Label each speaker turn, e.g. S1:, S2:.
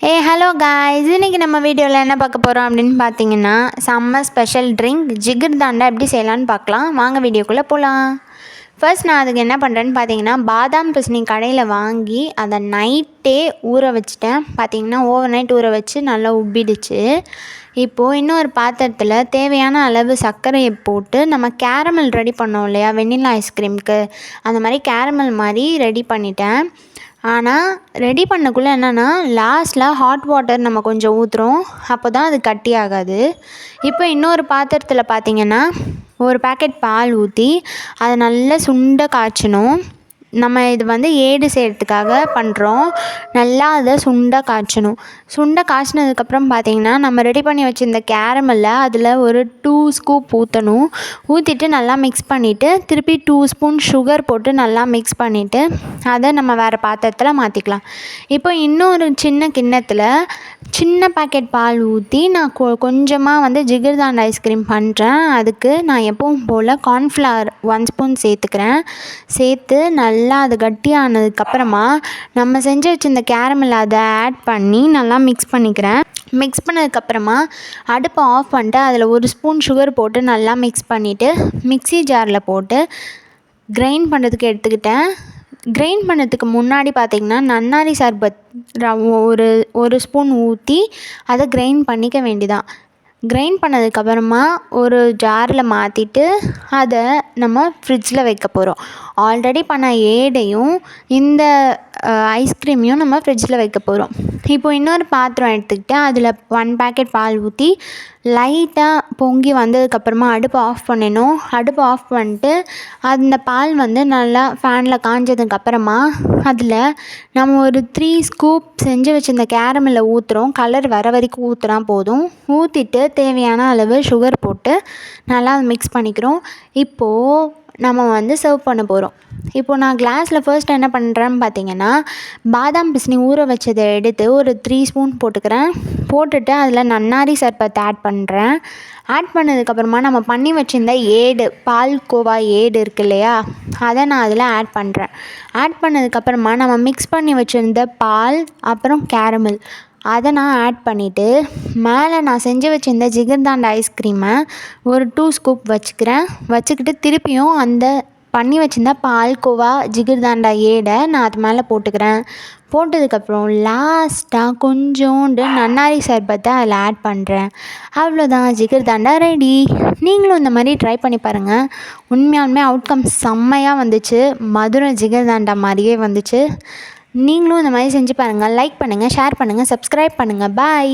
S1: Hello guys, இன்றைக்கி நம்ம வீடியோவில் என்ன பார்க்க போகிறோம் அப்படின்னு பார்த்தீங்கன்னா, செம்ம ஸ்பெஷல் ட்ரிங்க் ஜிகர்தாண்டா எப்படி செய்யலான்னு பார்க்கலாம். வாங்க வீடியோக்குள்ளே போகலாம். ஃபர்ஸ்ட் நான் அதுக்கு என்ன பண்ணுறேன்னு பார்த்தீங்கன்னா, பாதாம் பிசினி கடையில் வாங்கி அதை நைட்டே ஊற வச்சுட்டேன். பார்த்தீங்கன்னா ஓவர் நைட் ஊற வச்சு நல்லா உப்பிடுச்சு. இப்போது இன்னொரு பாத்திரத்தில் தேவையான அளவு சர்க்கரையை போட்டு நம்ம கேரமல் ரெடி பண்ணோம் இல்லையா, வெண்ணிலா ஐஸ்கிரீமுக்கு, அந்த மாதிரி கேரமல் மாதிரி ரெடி பண்ணிட்டேன். ஆனால் ரெடி பண்ணக்குள்ளே என்னென்னா, லாஸ்ட்டில் ஹாட் வாட்டர் நம்ம கொஞ்சம் ஊற்றுறோம், அப்போ தான் அது கட்டி ஆகாது. இப்போ இன்னொரு பாத்திரத்தில் பார்த்திங்கன்னா ஒரு பேக்கெட் பால் ஊற்றி அதை நல்லா சுண்ட காய்ச்சணும். நம்ம இது ஏடு செய்கிறதுக்காக பண்ணுறோம். நல்லா அதை சுண்ட காய்ச்சணும். சுண்ட காய்ச்சினதுக்கப்புறம் பார்த்திங்கன்னா, நம்ம ரெடி பண்ணி வச்சுருந்த கேரமலில் அதில் ஒரு 2 ஸ்கூப் ஊற்றணும். ஊற்றிட்டு நல்லா மிக்ஸ் பண்ணிவிட்டு திருப்பி 2 ஸ்பூன் சுகர் போட்டு நல்லா மிக்ஸ் பண்ணிவிட்டு அதை நம்ம வேறு பாத்திரத்தில் மாற்றிக்கலாம். இப்போ இன்னொரு சின்ன கிண்ணத்தில் சின்ன பேக்கெட் பால் ஊற்றி நான் கொஞ்சமாக ஜிகர்தாண்டா ஐஸ்கிரீம் பண்ணுறேன். அதுக்கு நான் எப்பவும் போல் கார்ன்ஃப்ளவர் 1 ஸ்பூன் சேர்த்துக்கிறேன். சேர்த்து நல்லா அது கட்டியானதுக்கப்புறமா நம்ம செஞ்சு வச்சுருந்த கேரமல் அதை ஆட் பண்ணி நல்லா மிக்ஸ் பண்ணிக்கிறேன். மிக்ஸ் பண்ணதுக்கப்புறமா அடுப்பை ஆஃப் பண்ணிட்டு அதில் 1 ஸ்பூன் சுகர் போட்டு நல்லா மிக்ஸ் பண்ணிவிட்டு மிக்ஸி ஜாரில் போட்டு கிரைண்ட் பண்ணுறதுக்கு எடுத்துக்கிட்டேன். கிரைண்ட் பண்ணதுக்கு முன்னாடி பார்த்திங்கன்னா, நன்னாரி சர்பத் ஒரு ஸ்பூன் ஊற்றி அதை கிரைண்ட் பண்ணிக்க வேண்டியதான். கிரைண்ட் பண்ணதுக்கப்புறமா ஒரு ஜாரில் மாற்றிட்டு அதை நம்ம ஃப்ரிட்ஜில் வைக்க போகிறோம். ஆல்ரெடி பண்ண ஏடையும் இந்த ஐஸ்கிரீமையும் நம்ம ஃப்ரிட்ஜில் வைக்க போகிறோம். இப்போ இன்னொரு பாத்திரம் எடுத்துக்கிட்டு அதில் 1 பேக்கெட் பால் ஊற்றி லைட்டாக பொங்கி வந்ததுக்கப்புறமா அடுப்பை ஆஃப் பண்ணிடணும். அடுப்பை ஆஃப் பண்ணிட்டு அந்த பால் நல்லா ஃபேனில் காஞ்சதுக்கப்புறமா அதில் நம்ம ஒரு 3 ஸ்கூப் செஞ்சு வச்சுருந்த கேரமலை ஊற்றுறோம். கலர் வர வரைக்கும் ஊற்றினா போதும். ஊற்றிட்டு தேவையான அளவு சுகர் போட்டு நல்லா மிக்ஸ் பண்ணிக்கிறோம். இப்போது நம்ம சர்வ் பண்ண போகிறோம். இப்போது நான் கிளாஸில் ஃபர்ஸ்ட் என்ன பண்ணுறேன்னு பார்த்தீங்கன்னா, பாதாம் பிசினி ஊற வச்சதை எடுத்து ஒரு 3 ஸ்பூன் போட்டுக்கிறேன். போட்டுட்டு அதில் நன்னாரி சர்பத் ஆட் பண்ணுறேன். ஆட் பண்ணதுக்கப்புறமா நம்ம பண்ணி வச்சுருந்த ஏடு, பால்கோவா ஏடு இருக்கு இல்லையா, அதை நான் அதில் ஆட் பண்ணுறேன். ஆட் பண்ணதுக்கப்புறமா நம்ம மிக்ஸ் பண்ணி வச்சுருந்த பால் அப்புறம் கேரமல் அதை நான் ஆட் பண்ணிவிட்டு மேலே நான் செஞ்சு வச்சுருந்த ஜிகர்தாண்டா ஐஸ்கிரீமை ஒரு 2 ஸ்கூப் வச்சுக்கிட்டு திருப்பியும் அந்த பண்ணி வச்சுருந்த பால்கோவா ஜிகர்தாண்டா ஏடை நான் அது மேலே போட்டுக்கிறேன். போட்டதுக்கப்புறம் லாஸ்ட்டாக கொஞ்சோண்டு நன்னாரி சர்பத்தை அதில் ஆட் பண்ணுறேன். அவ்வளோதான், ஜிகர்தாண்டா ரெடி. நீங்களும் இந்த மாதிரி ட்ரை பண்ணி பாருங்கள். உண்மையாலுமே அவுட்கம் செம்மையாக வந்துச்சு. மதுரை ஜிகர்தாண்டா மாதிரியே வந்துச்சு. நீங்களும் இந்த மாதிரி செஞ்சு பாருங்கள். லைக் பண்ணுங்கள், ஷேர் பண்ணுங்கள், சப்ஸ்கிரைப் பண்ணுங்கள். பாய்.